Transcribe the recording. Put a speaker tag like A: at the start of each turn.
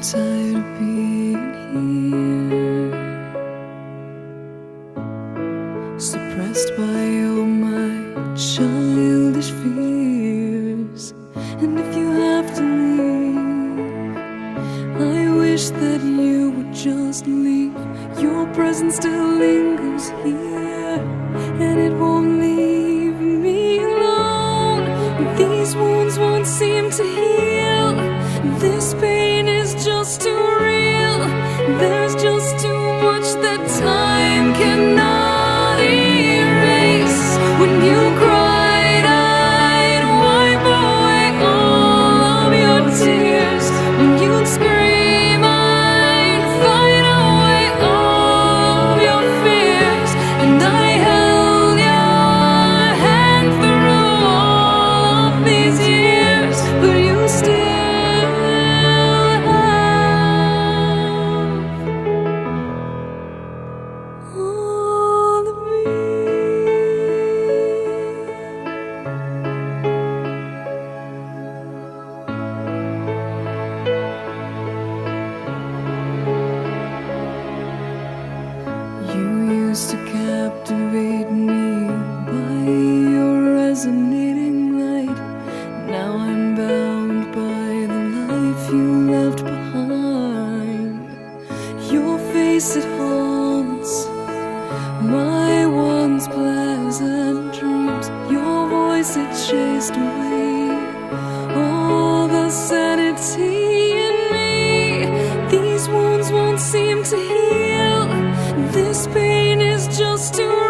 A: tired of being here, suppressed by all my childish fears. And if you have to leave, I wish that you would just leave. Your presence still lingers here, and it won't leave me alone. These wounds won't seem to heal. This pain is just too real. There's just too much that time cannot erase. When you cried, I'd wipe away all of your tears. When you'd scream, I'd fight away all of your fears. And I held your hand through all of these years, but you still all of me. You used to captivate me by your resonating light. Now I'm bound by the life you left behind. Your face, it haunts my once pleasant dreams. Your voice, it chased away all the sanity in me. These wounds won't seem to heal. This pain is just too